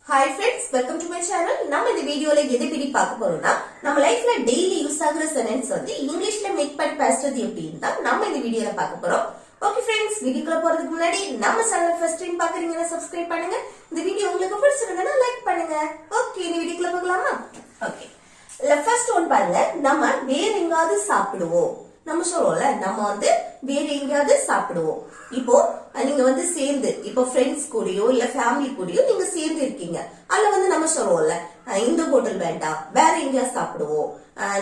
Hi friends, welcome to my channel. நம்ம இந்த வீடியோல எதை பத்தி பார்க்க போறோம்னா நம்ம லைஃப்ல டெய்லி யூஸ் ஆகுற சென்டென்ஸ் வந்து இங்கிலீஷ்ல மேக் பண்ணி பேசுறது எப்படின்னு தான் நம்ம இந்த வீடியோல பார்க்க போறோம். ஓகே फ्रेंड्स, வீடியோக்குள்ள போறதுக்கு முன்னாடி நம்ம சேனலை ஃபர்ஸ்ட் டைம் பார்க்கறீங்கன்னா சப்ஸ்கிரைப் பண்ணுங்க. இந்த வீடியோ உங்களுக்கு பிடிச்சிருந்தா லைக் பண்ணுங்க. ஓகே, இந்த வீடியோக்குள்ள போகலாமா? ஓகே. ஃபர்ஸ்ட் ஒன் பாருங்க, நம்ம வேற எங்காவது சாப்பிடுவோம். நம்ம சொல்றோம்ல, நம்ம வந்து வேற எங்கயாவது சாப்பிடுவோம். இப்போ நீங்க வந்து சேர்ந்து இப்போ ஃப்ரெண்ட்ஸ் கூடயோ இல்ல ஃபேமிலி கூடயோ நீங்க சேர்ந்து இருக்கீங்க. அதுல வந்து நம்ம சொல்றோம்ல, இந்த ஹோட்டல் வேண்டாம், வேற எங்கேயாவது சாப்பிடுவோம்,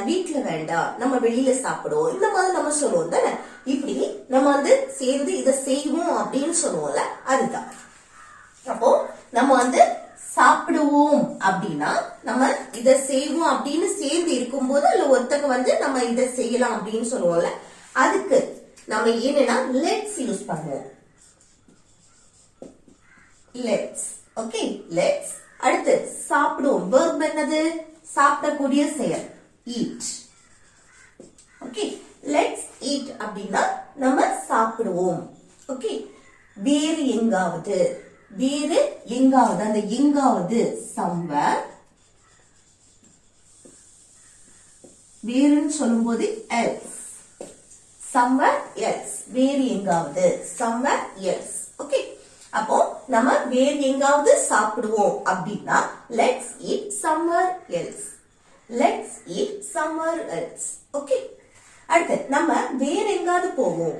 வீட்டுல வேண்டாம், நம்ம வெளியில சாப்பிடுவோம், இந்த மாதிரி நம்ம சொல்லுவோம் தானே. இப்படி நம்ம வந்து சேர்ந்து இதை செய்வோம் அப்படின்னு சொல்லுவோம்ல, அதுதான். அப்போ நம்ம வந்து சாப்பிடுவோம் அப்படின்னா நம்ம இதை செய்வோம் அப்படின்னு சேர்ந்து இருக்கும்போது அல்ல ஒருத்தங்க வந்து நம்ம இதை செய்யலாம் அப்படின்னு சொல்லுவோம்ல, அதுக்கு நம்ம என்னன்னா லெட்ஸ் யூஸ் பண்ணுவோம். லெட்ஸ். Okay, let's. அடுத்து சாப்பிடுவோம். வெர்ப் என்னது? சாப்பிடக்கூடிய செயல், ஈட். ஓகே, லெட்ஸ் ஈட் அப்படின்னா நம்ம சாப்பிடுவோம். ஓகே, வேறு எங்காவது. வேறு எங்காவது, அந்த எங்காவது somewhere. வேறுன்னு சொல்லும்போது else. somewhere else. வேறு எங்காவது, somewhere else. ஓகே, அப்போ நம்ம வேறு எங்காவது சாப்பிடுவோம் அப்படின்னா let's eat somewhere else. let's eat somewhere else. Okay, அடுத்து நம்ம வேற எங்காவது போவோம்.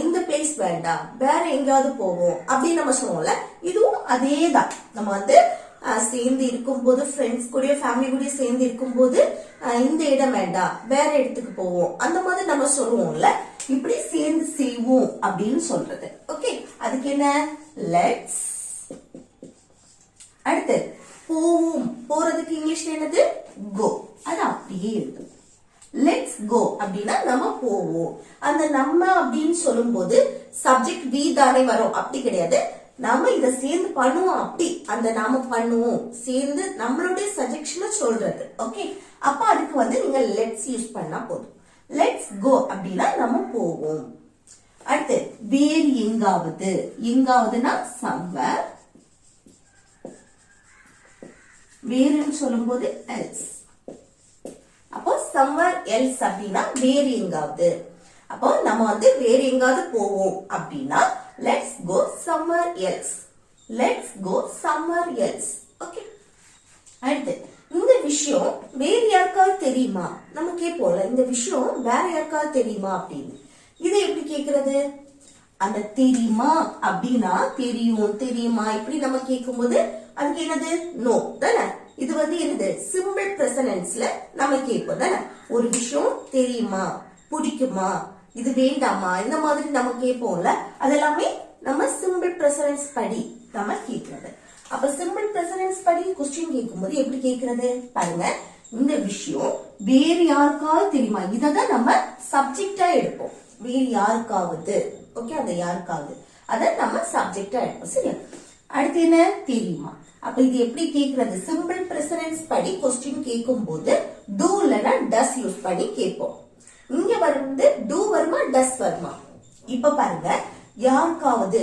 இந்த பிளேஸ் வேண்டாம், வேற எங்கேயாவது போவோம் அப்படின்னு நம்ம சொல்லுவோம்ல, இதுவும் அதேதான். நம்ம வந்து சேர்ந்து இருக்கும் போது ஃப்ரெண்ட்ஸ் கூட ஃபேமிலி கூட சேர்ந்து இருக்கும் போது இந்த இடம் வேண்டாம், வேற இடத்துக்கு போவோம், அந்த மாதிரி நம்ம சொல்லுவோம்ல. இப்படி சேர்ந்து செய்வோம் அப்படின்னு சொல்றது. ஓகே, அதுக்கு என்ன? லெட்ஸ். அடுத்து போவோம். போறதுக்கு இங்கிலீஷ்ல என்னது? கோ. அது அப்படியே எழுதும். லெட்ஸ் கோ அப்படின்னா நம்ம போவோம். அந்த நம்ம அப்படின்னு சொல்லும் போது சப்ஜெக்ட் வி தானே வரும், அப்படி கிடையாது. நாம இத சேர்ந்து பண்ணுவோம், அப்படி அந்த நாம பண்ணுவோம் சேர்ந்து நம்மளுடைய சஜெக்ஷனை சொல்றது. ஓகே, அப்ப அதுக்கு வந்து நீங்க லெட்ஸ் யூஸ் பண்ணா போதும். லெட்ஸ் கோ அப்படின்னா நம்ம போவோம். அடுத்து வேறு எங்காவது. எங்காவதுன்னா somewhere. வேறுன்னு சொல்லும் போது else. அப்போ somewhere else அப்படின்னா வேறு எங்காவது. அப்போ நம்ம வந்து வேறு எங்காவது போவோம் அப்படின்னா let's go somewhere else. let's go somewhere else. Okay, அடுத்து இந்த விஷயம் வேற யாருக்காவது தெரியுமா? நம்ம கேட்போம்ல, இந்த விஷயம் வேற யாருக்காவது தெரியுமா அப்படின்னு. இதை எப்படி கேக்குறது? அந்த தெரியுமா அப்படின்னா தெரியும், தெரியுமா இப்படி நம்ம கேட்கும்போது அதுக்கு என்னது? நோ தானே. இது வந்து என்னது? சிம்பிள் பிரசன்ஸ்ல நம்ம கேட்போம் தானே. ஒரு விஷயம் தெரியுமா, பிடிக்குமா, இது வேண்டாமா, இந்த மாதிரி நம்ம கேட்போம்ல, அதெல்லாமே நம்ம சிம்பிள் பிரசன்ஸ் படி நம்ம கேட்கறது. அப்ப சிம்பிள் பிரசன்ஸ் படி கொஸ்டின் கேட்கும்போது எப்படி கேட்கறது பாருங்க. இந்த விஷயம் வேறு யாருக்காவது தெரியுமா, இததான் நம்ம சப்ஜெக்டா எடுப்போம். வேறு யாருக்காவது. ஓகே, அந்த யாருக்காவது அத நம்ம சப்ஜெக்டா எடுப்போம். சரியா? அடுத்து என்ன? தெரியுமா. அப்ப இது எப்படி கேக்குறது? சிம்பிள் பிரசன்ஸ் படி கொஸ்டின் கேட்கும் போது do இல்லனா does யூஸ் பண்ணி கேட்போம். இங்க வந்து do வருமா does வருமா? இப்ப பாருங்க, யாருக்காவது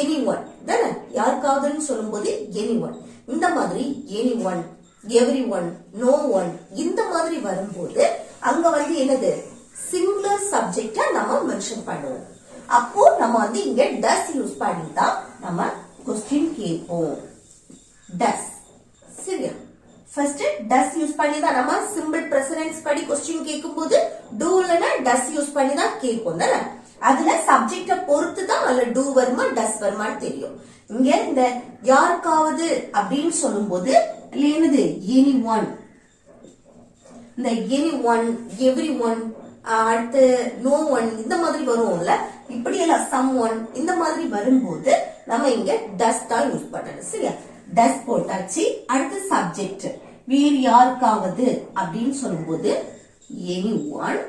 anyone தானே. யாருக்காவதுன்னு சொல்லும்போது anyone. இந்த மாதிரி anyone, everyone, no one இந்த மாதிரி வரும்போது அங்க வந்து என்னது? சிங்குலர் சப்ஜெக்டா நம்ம மென்ஷன் பண்ணுவோம். அப்போ நம்ம வந்து இங்க does யூஸ் பண்ணி தான் நம்ம கொஸ்டின் கேட்போம். does. சரியா? ஃபர்ஸ்ட் does யூஸ் பண்ணி தான் நம்ம சிம்பிள் பிரசன்ஸ் படி கொஸ்டின் கேட்கும்போது do இல்லனா does யூஸ் பண்ணி தான் கேட்போம் தானே. அதுல சப்ஜெக்ட பொறுத்து தான் அல்ல do வருமா does வருமான்னு தெரியும். இங்க இந்த யாருக்காவது அப்படின்னு சொல்லும்போது என்னது? anyone. இந்த anyone, everyone, அடுத்து no one இந்த மாதிரி வரும்ல, இப்படி எல்லாம் someone இந்த மாதிரி வரும்போது நம்ம இங்க does தான் யூஸ் பண்ணணும். சரியா? does போட்டாச்சு. அடுத்து சப்ஜெக்ட் வேறு யாருக்காவது அப்படின்னு சொல்லும்போது anyone.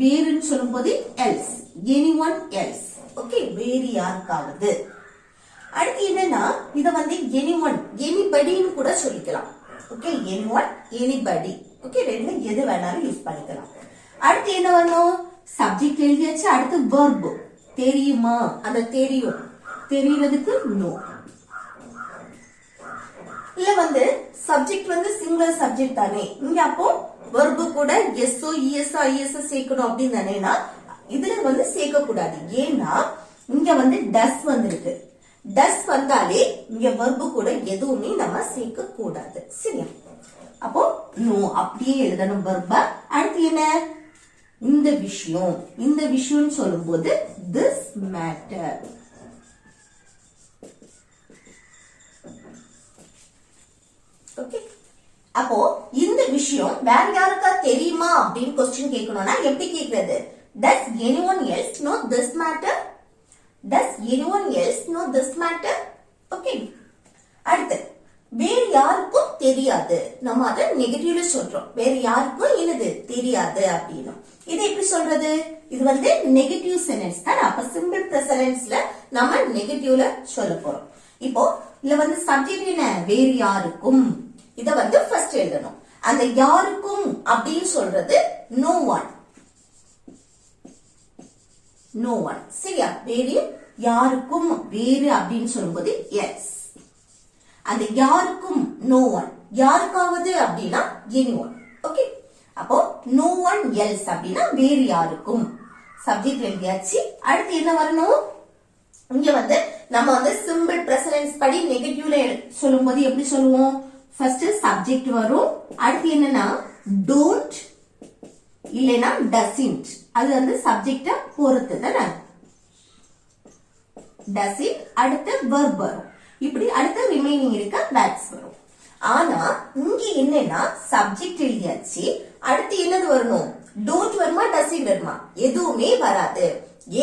வேறுன்னு சொல்லும்போது else, anyone else. ஓகே, வேறு யாருக்காவது. அடுத்து என்னன்னா இத வந்து anyone, anybodyன்னு கூட சொல்லிக்கலாம். Okay, anyone, anybody. ஓகே, ரெண்டு எது வேணாலும் யூஸ் பண்ணிக்கலாம். அடுத்து என்ன வரணும்? சப்ஜெக்ட் எழுதியாச்சு. அடுத்து verb. தெரியுமா, அந்த தெரியும், தெரியறதுக்கு no. வந்து சப்ஜெக்ட் வந்து சிங்குலர் சப்ஜெக்ட் தானே, இங்க அப்போ verb கூட எஸ்ஓ இஎஸ்ஓ ஐஎஸ்ஓ சேர்க்கணும் அப்படின்னு தானேனா இதுல வந்து சேர்க்க கூடாது. ஏன்னா இங்க வந்து டஸ் வந்திருக்கு. டஸ் வந்தாலே இங்க verb கூட எதுவுமே நம்ம சேர்க்க கூடாது. சரியா? அப்போ நோ அப்படியே எழுதணும் verb. அடுத்து என்ன, இந்த விஷயம் சொல்லும்போது this matter. ஓகே, அப்போ இந்த விஷயம் வேற யாருக்கா தெரியுமா அப்படின்னு क्वेश्चन கேட்கணும்னா எப்படி கேக்குறது? Does anyone else know this matter? Does anyone else know this matter? Okay. அடுத்து வேற யாருக்கும் தெரியாது. நம்ம அத நெகட்டிவ்ல சொல்றோம். வேற யாருக்கும் என்னது தெரியாது அப்படினா. இது எப்படி சொல்றது? இது வந்து நெகட்டிவ் சென்டென்ஸ் தான். அப்ப சிம்பிள் பிரசன்ஸ்ல நம்ம நெகட்டிவ்ல சொல்ல போறோம். இப்போ இதுல வந்து சப்ஜெக்ட் என்ன? வேற யாருக்கும். இத வந்து ஃபர்ஸ்ட் எழுதணும். அந்த யாருக்கும் அப்படின்னு சொல்றது no one. No one. சரியா? வேறு யாருக்கும், வேறு அப்படின்னு சொல்லும்போது else. அந்த யாருக்கும் no one. யாருக்காவது அப்படின்னா anyone. ஓகே, அப்போ no one else அப்படின்னா வேறு யாருக்கும். சப்ஜெக்ட் எழுதியாச்சு. அடுத்து என்ன வரணும்? இங்க வந்து நம்ம வந்து சிம்பிள் பிரசன்ஸ் படி நெகட்டிவ்ல சொல்லும்போது எப்படி சொல்லுவோம்? ஃபர்ஸ்ட் சப்ஜெக்ட் வரும். அடுத்து என்னன்னா don't இல்லனா doesn't. அது வந்து சப்ஜெக்ட பொறுத்து தானே. doesn't அடுத்து verb வரும். இப்படி அடுத்து ரிமைனிங் இருக்க verbs வரும். ஆனா இங்க என்னன்னா சப்ஜெக்ட் எழுதியாச்சு. அடுத்து என்னது வரணும்? don't வருமா doesn't வருமா? எதுவுமே வராது.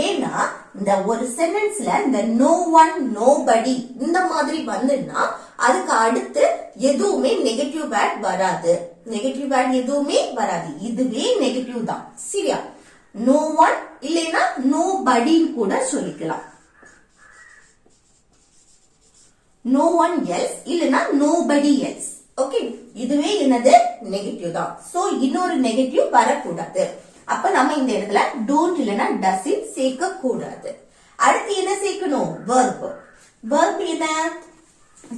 ஏன்னா இந்த ஒரு சென்டென்ஸ்ல இந்த no one nobody இந்த மாதிரி வந்துன்னா அதுக்கு அடுத்து எதுவுமே நெகட்டிவ் வேர்ட் வராது. நெகட்டிவ் வேர்ட் எதுவுமே வராது. இதுவே நெகட்டிவ் தான். சரியா? no one இல்லனா nobody கூட சொல்லிக்கலாம். no one else இல்லனா nobody else. ஓகே, இதுவே என்னது நெகட்டிவ் தான். சோ இன்னொரு நெகட்டிவ் வரக்கூடாது. அப்ப நம்ம இந்த இடத்துல don't இல்லனா doesn't சேர்க்க கூடாது. அடுத்து என்ன சேர்க்கணும்? verb. verb என்ன?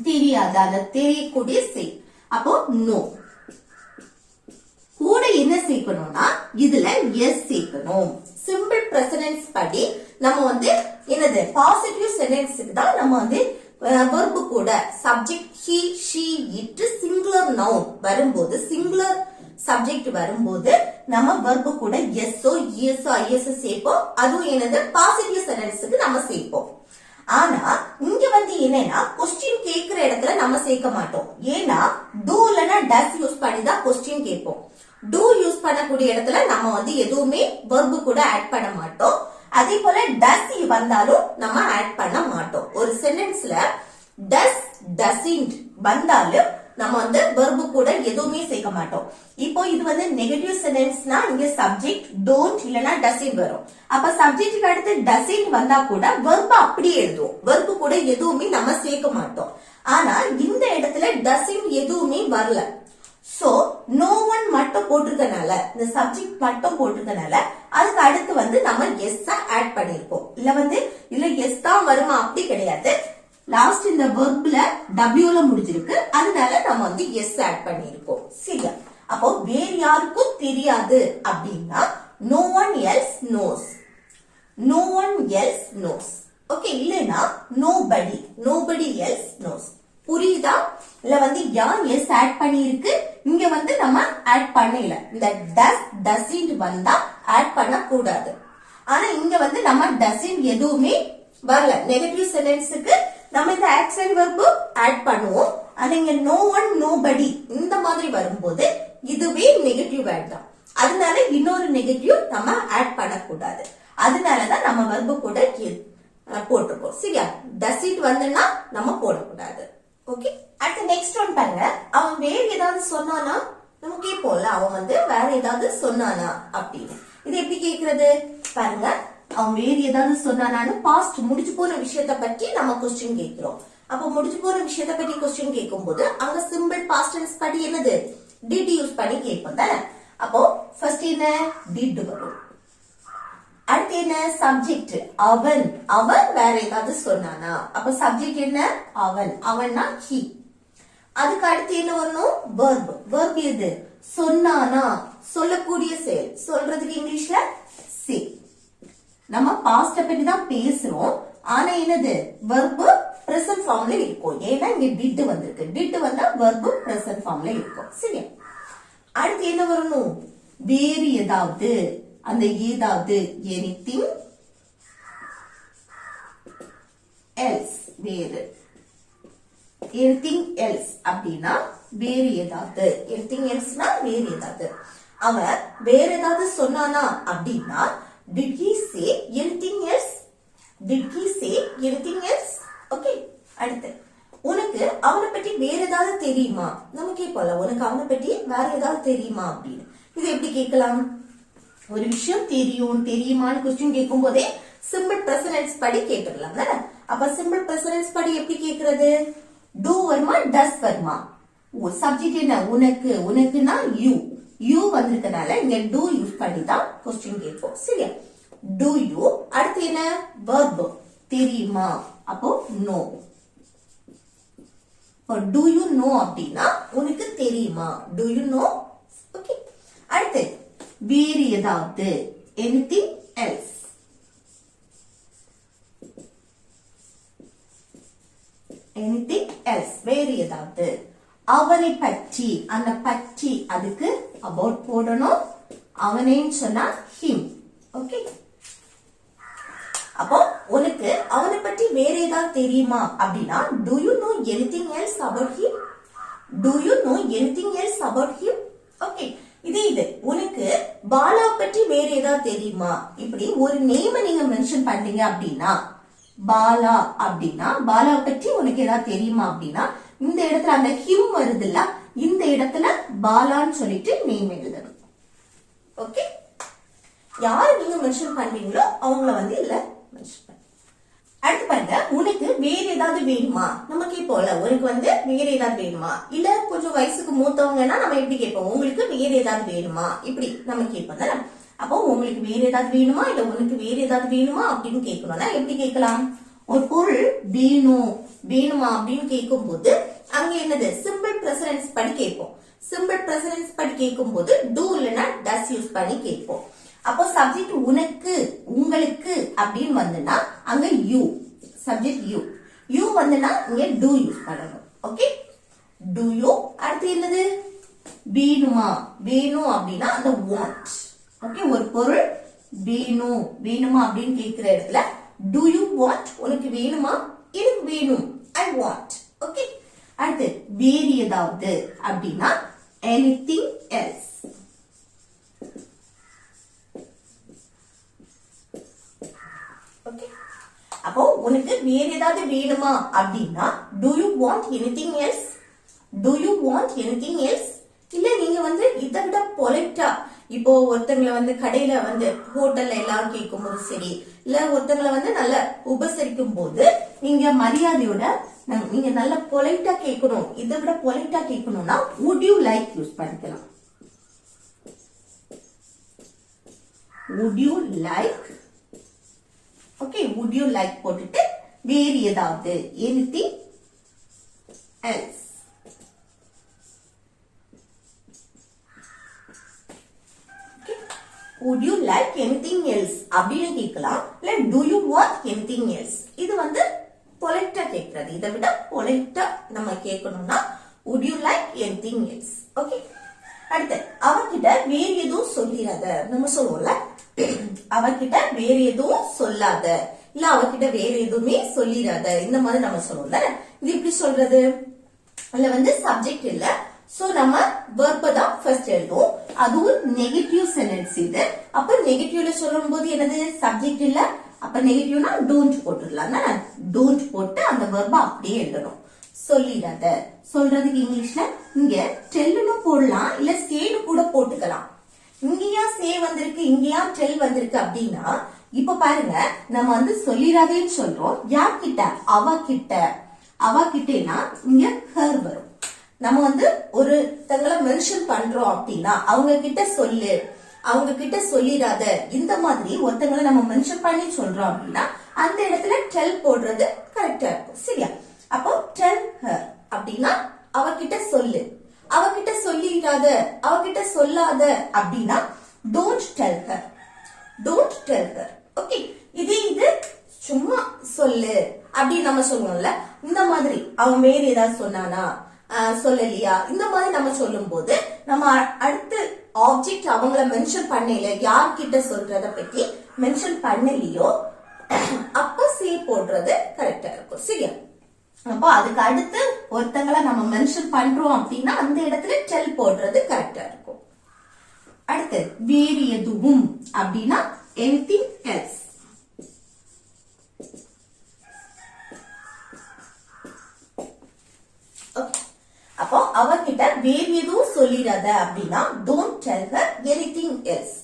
தெரியாது, அந்த தெரியக்கூடிய செய். அப்போ no. கூட என்ன சேர்க்கணும்னா இதுல s சேர்க்கணும். சிம்பிள் பிரசன்ஸ் படி நம்ம வந்து என்னது பாசிட்டிவ் சென்டென்ஸ்க்கு தான் நம்ம வந்து verb கூட subject he she it singular noun வரும்போது, சிங்குலர் சப்ஜெக்ட் வரும்போது நம்ம verb கூட எஸ்ஓ இஎஸ்ஓ ஐஎஸ்ஓ சேர்ப்போம். அதுவும் என்னது பாசிட்டிவ் சென்டென்ஸ்க்கு நம்ம சேர்ப்போம். ஆனா இங்க வந்து என்னன்னா क्वेश्चन கேக்குற இடத்துல நம்ம சேர்க்க மாட்டோம். ஏன்னா do இல்லனா does யூஸ் பண்ணி தான் क्वेश्चन கேட்போம். do யூஸ் பண்ணக்கூடிய இடத்துல நம்ம வந்து எதுவுமே verb கூட ஆட் பண்ண மாட்டோம். அதே போல does வந்தாலும் நம்ம ஆட் பண்ண மாட்டோம். ஒரு சென்டென்ஸ்ல does doesn't வந்தாலும் நம்ம வந்து verb கூட எதுவுமே சேர்க்க மாட்டோம். இப்போ இது வந்து நெகட்டிவ் சென்டென்ஸ்னா இங்க சப்ஜெக்ட் don't இல்லனா doesn't வரும். அப்ப சப்ஜெக்ட்க்கு அடுத்து doesn't வந்தா கூட verb அப்படியே எழுதுவோம். verb கூட எதுவுமே நம்ம சேர்க்க மாட்டோம். ஆனா இந்த இடத்துல doesn't எதுவுமே வரல. சோ no one மட்டும் போட்டுக்கனால, இந்த சப்ஜெக்ட் மட்டும் போட்டுக்கனால அதுக்கு அடுத்து வந்து நம்ம s ஆட் பண்ணிருக்கோம். இல்ல வந்து இல்ல s தான் வருமா அப்படி கிடையாது. லாஸ்ட் இந்த வெர்ப்ல w ல முடிஞ்சிருக்கு. அதனால நம்ம வந்து s ஆட் பண்ணிருக்கோம். சரியா? அப்போ வேற யாருக்கும் தெரியாது அப்படின்னா no one else knows. no one else knows. Okay, இல்லனா nobody else knows. புரியுதா? இல்ல வந்து யார் s ஆட் பண்ணிருக்கு, இங்க வந்து நம்ம ஆட் பண்ணல. இந்த does doesn't வந்தா ஆட் பண்ண கூடாது. ஆனா இங்க வந்து நம்ம doesn't எதுவுமே வரல. நெகட்டிவ் சென்டென்ஸ்க்கு நம்ம இந்த ஆக்சன் வெர்ப் ஆட் பண்ணுவோம். ஆனா இங்க no one nobody இந்த மாதிரி வரும்போது இதுவே நெகட்டிவ் வேர்ட் தான். அதனால இன்னொரு நெகட்டிவ் நம்ம ஆட் பண்ண கூடாது. அதனாலதான் நம்ம வெர்ப் கூட போட்டுருக்கோம். சரியா? does it வந்துன்னா நம்ம போடக்கூடாது. ஓகே, அடுத்து நெக்ஸ்ட் ஒன் பாருங்க. அவன் வேற ஏதாவது சொன்னானா நம்ம கேட்போம்ல, அவன் வந்து வேற ஏதாவது சொன்னானா அப்படின்னு. இது எப்படி கேக்குறது பாருங்க. அவன் வேற ஏதாவது சொன்னானான்னு பாஸ்ட் முடிச்சு போன விஷயத்த பத்தி நம்ம क्वेश्चन கேக்குறோம். அப்ப முடிச்சு போன விஷயத்த பத்தி क्वेश्चन கேட்கும்போது அங்க சிம்பிள் பாஸ்ட் டென்ஸ் படி என்னது did யூஸ் பண்ணி கேட்போம் தானே. அப்போ ஃபர்ஸ்ட் என்ன did வரும். அடுத்து என்ன சப்ஜெக்ட் அவன். அவன் வேற ஏதாவது சொன்னானா? அப்ப சப்ஜெக்ட் என்ன அவன். அவன்னா he. அதுக்கு அடுத்து என்ன வரணும் verb. verb எது சொன்னானா சொல்லக்கூடிய செயல் சொல்றதுக்கு இங்கிலீஷ்ல say. நம்ம பாஸ்ட பத்தி தான் பேசுறோம் ஆனா என்னது verb present formல இருக்கும் ஏன்னா இங்க did வந்திருக்கு did வந்தா verb present formல இருக்கும் சரியா அடுத்து என்ன வரணும் வேறு ஏதாவது அந்த ஏதாவது anything else வேறு anything else அப்படின்னா வேறு ஏதாவது anything elseனா வேறு ஏதாவது அவன் வேற ஏதாவது சொன்னானா அப்படின்னா did he say anything else did he say anything else okay அடுத்து உனக்கு அவனை பத்தி வேற ஏதாவது தெரியுமா நம்ம கேட்போம்ல உனக்கு அவனை பத்தி வேற ஏதாவது தெரியுமா அப்படின்னு இது எப்படி கேட்கலாம் ஒரு விஷயம் தெரியுமான்னு क्वेश्चन கேட்கும் போதே சிம்பிள் பிரசன்ட் டென்ஸ் படி கேட்கலாம் தானே அப்ப சிம்பிள் பிரசன்ட் டென்ஸ் படி எப்படி கேக்குறது do வருமா does வருமா சப்ஜெக்ட் என்ன உனக்குனா you வந்திருக்கனால இங்க do யூஸ் பண்ணி தான் क्वेश्चन கேட்போம் சரியா do you அடுத்து என்ன verb தெரியுமா அப்போ no do you know அப்படின்னா உனக்கு தெரியுமா do you know okay அடுத்து வேறு ஏதாவது anything else anything else வேறு ஏதாவது அவனை பற்றி அந்த பற்றி அதுக்கு about போடணும் அவனேன்னு சொன்னா him okay அப்போ உனக்கு அவனை பற்றி வேற ஏதாவது தெரியுமா அப்படின்னா do you know anything else about him do you know anything else about him okay இது உனக்கு பாலா பற்றி வேற ஏதாவது தெரியுமா இப்படி ஒரு நேம் நீங்க மென்ஷன் பண்றீங்க அப்படின்னா பாலா அப்படின்னா பாலா பற்றி உனக்கு ஏதாவது தெரியுமா அப்படின்னா இந்த இடத்துல அந்த him வருதுல்ல இந்த இடத்துல பாலான்னு சொல்லிட்டு நேம் எழுதணும் ஓகே யாரு நீங்க மென்ஷன் பண்றீங்களோ அவங்கள வந்து இல்ல மென்ஷன் பண்ணு அடுத்து பாருங்க உனக்கு வேற ஏதாவது வேணுமா நம்ம கேட்போம்ல உனக்கு வந்து வேற ஏதாவது வேணுமா இல்ல கொஞ்சம் வயசுக்கு மூத்தவங்கன்னா நம்ம எப்படி கேட்போம் உங்களுக்கு வேற ஏதாவது வேணுமா இப்படி நம்ம கேட்போம் தானே அப்போ உங்களுக்கு வேற ஏதாவது வேணுமா இல்ல உனக்கு வேற ஏதாவது வேணுமா அப்படின்னு கேட்கணும்னா எப்படி கேட்கலாம் ஒரு பொருள் வேணுமா அப்படின்னு கேட்கும் போது அங்க என்னது சிம்பிள் பிரசன்ஸ் படி கேட்போம் சிம்பிள் பிரசன்ஸ் படி கேட்கும் போது do இல்லனா does யூஸ் பண்ணி கேட்போம் அப்போ சப்ஜெக்ட் உனக்கு உங்களுக்கு அப்படின்னு வந்துனா அங்க you சப்ஜெக்ட் you வந்துனா இங்க do யூஸ் பண்ணணும் ஓகே do you அடுத்து என்னது வேணும் அப்படின்னா அந்த want ஓகே ஒரு பொருள் வேணுமா அப்படின்னு கேக்குற இடத்துல do you want உனக்கு வேணுமா எனக்கு வேணும் I want ஓகே அடுத்து வேறு ஏதாவது அப்படின்னா anything else ஓகே அப்போ உனக்கு வேற ஏதாவது வேணுமா அப்படின்னா do you want anything else do you want anything else இல்ல நீங்க வந்து இதை விட பொலைட்டா இப்போ ஒருத்தங்களை வந்து கடையில வந்து ஹோட்டல்ல எல்லாம் கேட்கும் போது சரி இல்ல ஒருத்தங்களை வந்து நல்ல உபசரிக்கும் போது நீங்க மரியாதையோட நீங்க நல்ல பொலைட்டா கேட்கணும் இதை விட பொலைட்டா கேட்கணும்னா would you like யூஸ் பண்ணிக்கலாம் would you like okay would you like போட்டுட்டு வேறு ஏதாவது anything else would you like anything else அப்படின்னு கேட்கலாம் இல்ல do you want anything else இது வந்து பொலைட்டா கேட்கிறது இதை விட பொலைட்டா நம்ம கேட்கணும்னா would you like anything else okay அடுத்து அவகிட்ட வேற எதுவும் சொல்லிராத நம்ம சொல்லுவோம்ல அவகிட்ட வேற எதுவும் சொல்லாத இல்ல அவகிட்ட வேற எதுவுமே சொல்லிராத இந்த மாதிரி நம்ம சொல்லுவோம்ல இது எப்படி சொல்றது இல்ல வந்து சப்ஜெக்ட் இல்ல சோ நம்ம verb தான் ஃபர்ஸ்ட் எழுதுவோம் அதுவும் நெகட்டிவ் சென்டென்ஸ் இது அப்ப நெகட்டிவ்ல சொல்லும்போது என்னது சப்ஜெக்ட் இல்ல அப்ப நெகட்டிவ்னா don't போட்டுடலாம் தானே don't போட்டு அந்த verb அப்படியே எழுதணும் சொல்லிடாத சொல்றதுக்கு இங்கிலீஷ்ல இங்க டெல்லுன்னு போடலாம் இல்ல சேனு கூட போட்டுக்கலாம் இங்கயா சே வந்திருக்கு இங்கயா டெல் வந்திருக்கு அப்படின்னா இப்ப பாருங்க நம்ம வந்து சொல்லிடாதேன்னு சொல்றோம் யார்கிட்ட அவகிட்டனா இங்க her வரும் நம்ம வந்து ஒரு தங்களை மென்ஷன் பண்றோம் அப்படின்னா அவங்க கிட்ட சொல்லு அவங்க கிட்ட சொல்லிடாத இந்த மாதிரி ஒருத்தங்களை நம்ம மென்ஷன் பண்ணி சொல்றோம் அப்படின்னா அந்த இடத்துல டெல் போடுறது கரெக்டா இருக்கும் சரியா அப்போ டெல் her அப்படின்னா அவகிட்ட அவகிட்ட சொல்லாத அப்படின்னா don't tell her. Don't tell her. Okay, இது சும்மா சொல்லு அப்படி நம்ம சொல்லுவோம்ல, இந்த மாதிரி அவன் வேற ஏதாவது சொன்னானா சொல்லலையா, இந்த மாதிரி நம்ம சொல்லும் போது நம்ம அடுத்து ஆப்ஜெக்ட் அவங்கள மென்ஷன் பண்ணல, யார்கிட்ட சொல்றத பத்தி மென்ஷன் பண்ணலையோ அப்ப சே போடுறது கரெக்டா இருக்கும். சரியா? அப்போ அதுக்கு அடுத்து ஒருத்தங்களை நம்ம மென்ஷன் பண்றோம் அப்படின்னா அந்த இடத்துல டெல் போடுறது கரெக்டா இருக்கும். அடுத்து வேறு எதுவும் அப்படின்னா anything else. அப்போ அவகிட்ட வேறு எதுவும் சொல்லிடாத அப்படின்னா don't tell her anything else.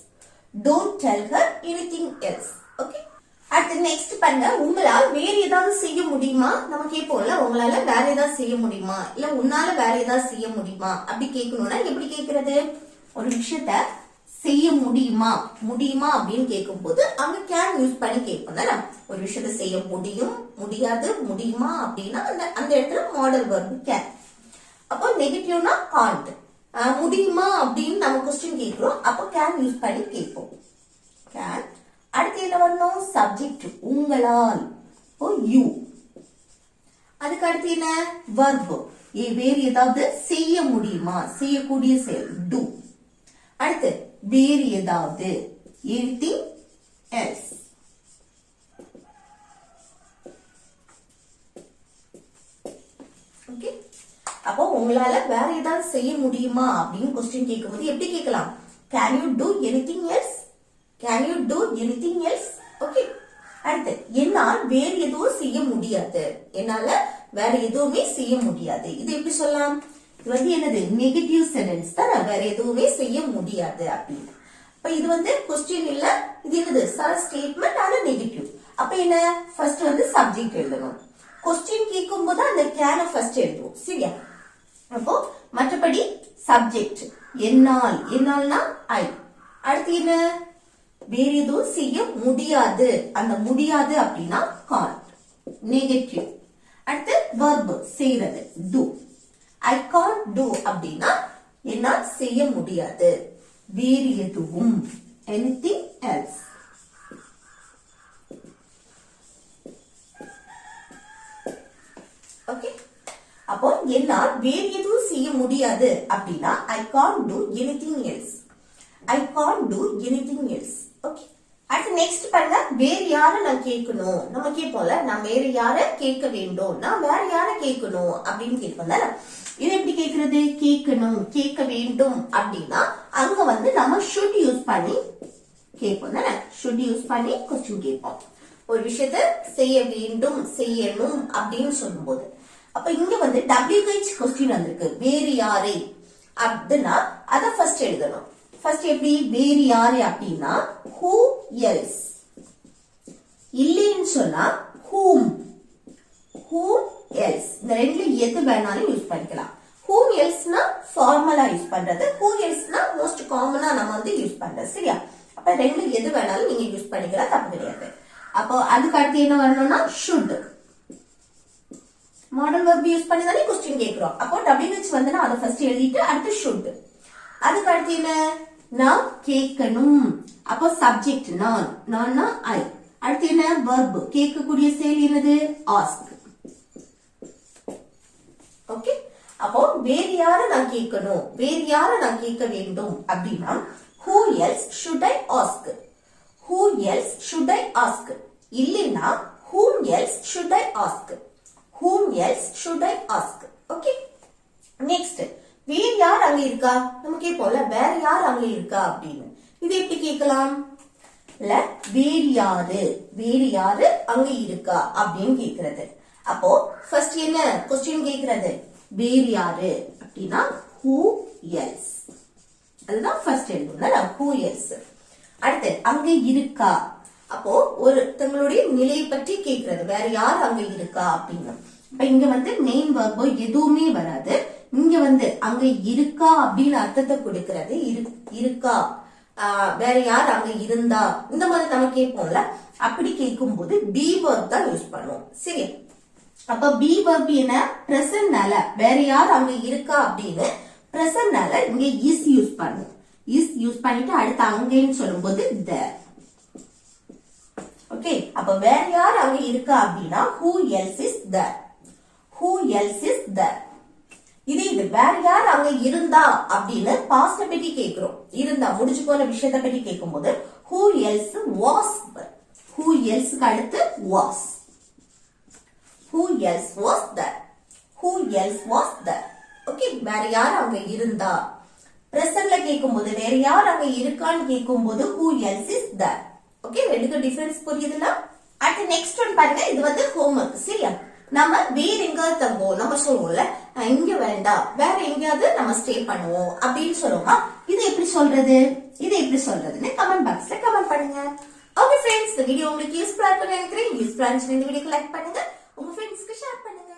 Don't tell her anything else. Okay, அடுத்து நெக்ஸ்ட் பாருங்க, உங்களால் வேற ஏதாவது செய்ய முடியுமா? நம்ம கேட்போம்ல, உங்களால வேற ஏதாவது செய்ய முடியுமா, இல்ல உன்னால வேற ஏதாவது செய்ய முடியுமா அப்படி கேட்கணும்னா எப்படி கேட்கறது? ஒரு விஷயத்த செய்ய முடியுமா அப்படின்னு கேட்கும் போது அங்க கேன் யூஸ் பண்ணி கேட்போம் தானே. ஒரு விஷயத்த செய்ய முடியும், முடியாது, முடியுமா அப்படின்னா அந்த இடத்துல மாடல் வெர்ப் கேன். அப்போ நெகட்டிவ்னா காண்ட். முடியுமா அப்படின்னு நம்ம கொஸ்டின் கேட்கிறோம், அப்போ கேன் யூஸ் பண்ணி கேட்போம். கேன். அடுத்து என்ன வரணும்? சப்ஜெக்ட், உங்களால், யூ. அதுக்கு அடுத்து என்ன? வெர்ப், வேறு ஏதாவது செய்ய முடியுமா, செய்யக்கூடிய செயல், டூ. அடுத்து வேறு ஏதாவது, anything else. ஓகே, அப்போ உங்களால வேற ஏதாவது செய்ய முடியுமா அப்படின்னு கொஸ்டின் கேட்கும்போது எப்படி கேட்கலாம்? Can you do anything else? Can you do anything else? Okay, அடுத்து என்னால் வேற எதுவும் செய்ய முடியாது, என்னால வேற எதுவுமே செய்ய முடியாது. இது எப்படி சொல்லலாம்? இது என்னது? நெகட்டிவ் சென்டென்ஸ் தானே, வேற எதுவுமே செய்ய முடியாது அப்படின்னு. அப்ப இது கொஸ்டின் இல்ல, இது என்னது? ஸ்டேட்மெண்ட் ஆனா நெகட்டிவ். அப்ப என்ன? ஃபர்ஸ்ட் சப்ஜெக்ட் எழுதணும். கொஸ்டின் கேட்கும் போது அந்த கேன ஃபர்ஸ்ட் எழுதுவோம். சரியா? அப்போ மற்றபடி சப்ஜெக்ட் என்னால், என்னால்னா ஐ. அடுத்து என்ன? வேற எதுவும் செய்ய முடியாது, அந்த முடியாது அப்படின்னா காண்ட், நெகட்டிவ். அடுத்து வெர்ப், செய்யறது, do. I can't do அப்படின்னா என்னால் செய்ய முடியாது. வேறு எதுவும், anything else. ஓகே, அப்போ என்னால் வேறு எதுவும் செய்ய முடியாது அப்படின்னா I can't do anything else. I can't do anything else. Okay, அடுத்து நெக்ஸ்ட் பாருங்க, வேற யார நான் கேட்கணும். நம்ம கேட்போம்ல, நான் வேற யார கேட்க வேண்டும், நான் வேற யார கேட்கணும் அப்படின்னு கேட்போம்ல. இது எப்படி கேட்கறது? கேட்கணும், கேட்க வேண்டும் அப்படின்னா அங்க நம்ம should யூஸ் பண்ணி கேட்போம் தானே. should யூஸ் பண்ணி கொஸ்டின் கேட்போம். ஒரு விஷயத்த செய்ய வேண்டும், செய்யணும் அப்படின்னு சொல்லும்போது அப்ப இங்க WH கொஸ்டின் வந்திருக்கு, வேறு யாரை அப்படின்னா அத ஃபர்ஸ்ட் எழுதணும். ஃபர்ஸ்ட் எப்படி? வேறு யாரு அப்படின்னா who else. இல்லைன்னு சொன்னா whom. whom else. இந்த ரெண்டுல எது வேணாலும் யூஸ் பண்ணிக்கலாம். whom elseனா ஃபார்மலா யூஸ் பண்றது, who elseனா மோஸ்ட் காமனா நம்ம யூஸ் பண்றது. சரியா? அப்ப ரெண்டுல எது வேணாலும் நீங்க யூஸ் பண்ணிக்கலாம், தப்பு கிடையாது. அப்போ அதுக்கு அடுத்து என்ன வரணும்னா should. மாடல் வெர்ப் யூஸ் பண்ணி தானே கொஸ்டின் கேக்குறோம். அப்போ WH அதை ஃபர்ஸ்ட் எழுதிட்டு அடுத்து should. அதுக்கு அடுத்து என்ன? நான் கேட்கணும், அப்போ சப்ஜெக்ட் நான், நான்னா ஐ. அடுத்து என்ன? வெர்ப், கேட்கக்கூடிய செயல் என்னது? ஆஸ்க். ஓகே, அப்போ வேறு யார நான் கேட்கணும், வேறு யார நான் கேட்க வேண்டும் அப்படின்னா who else should I ask? who else should I ask? இல்லைன்னா whom else should I ask? whom else should I ask? Okay, next வேறு யார் அங்க இருக்கா நம்ம கேட்போம்ல, வேற யார் அங்க இருக்கா அப்படின்னு. இது எப்படி கேட்கலாம்? வேறு யாரு, வேறு யாரு அங்க இருக்கா அப்படின்னு கேக்குறது. அப்போ ஃபர்ஸ்ட் என்ன கொஸ்டின் கேக்குறது? வேறு யாரு அப்படின்னா who else. அதுதான் ஃபர்ஸ்ட் எழுதணும், who else. அடுத்து அங்க இருக்கா, அப்போ ஒருத்தங்களுடைய நிலையை பற்றி கேக்குறது, வேற யார் அங்க இருக்கா அப்படின்னு. இப்ப இங்க மெயின் வெர்போ எதுவுமே வராது. இங்க அங்க இருக்கா அப்படின்னு அர்த்தத்தை கொடுக்கிறது, இருக்கா, வேற யார் அங்க இருந்தா, இந்த மாதிரி நம்ம கேட்போம்ல. அப்படி கேட்கும் போது பி வெர்ப் தான் யூஸ் பண்ணுவோம். சரி, அப்ப பி வெர்ப் என்ன? பிரசன்ட்னால வேற யார் அங்க இருக்கா அப்படின்னு பிரசன்ட்னால இங்க இஸ் யூஸ் பண்ணும். இஸ் யூஸ் பண்ணிட்டு அடுத்து அங்கேன்னு சொல்லும்போது there. ஓகே, அப்ப வேற யார் அங்க இருக்கா அப்படின்னா who else is there? Who else is there? இது வேற யார் அங்க இருந்தா அப்படின்னு பாஸ்ட பத்தி கேக்குறோம். இருந்தா முடிஞ்சு போன விஷயத்தை பத்தி கேட்கும்போது who else was? who else க்கு அடுத்து was. who else was there? who else was there? Okay, வேற யார் அங்க இருந்தா. பிரசன்ட்ல கேட்கும்போது வேற யார் அங்க இருக்கான்னு கேட்கும்போது who else is there? Okay, ரெண்டுக்கு டிஃபரன்ஸ் புரியுதுல? அடுத்து நெக்ஸ்ட் ஒன் பாருங்க, இது வந்து ஹோம்வொர்க். சரியா? நம்ம வேற எங்காவது தங்குவோம், நம்ம சொல்லுவோம்ல இங்க வேண்டாம் வேற எங்கேயாவது நம்ம ஸ்டே பண்ணுவோம் அப்படின்னு சொல்லுவோமா? இது எப்படி சொல்றது, இது எப்படி சொல்றதுன்னு கமெண்ட் பாக்ஸ்ல கமெண்ட் பண்ணுங்க. ஓகே ஃப்ரெண்ட்ஸ், இந்த வீடியோ உங்களுக்கு யூஸ்ஃபுல்லா இருக்கும்னு நினைக்கிறேன். யூஸ்ஃபுல்லா இருந்துச்சுன்னா இந்த வீடியோக்கு லைக் பண்ணுங்க, உங்க ஃப்ரெண்ட்ஸ்க்கு ஷேர் பண்ணுங்க.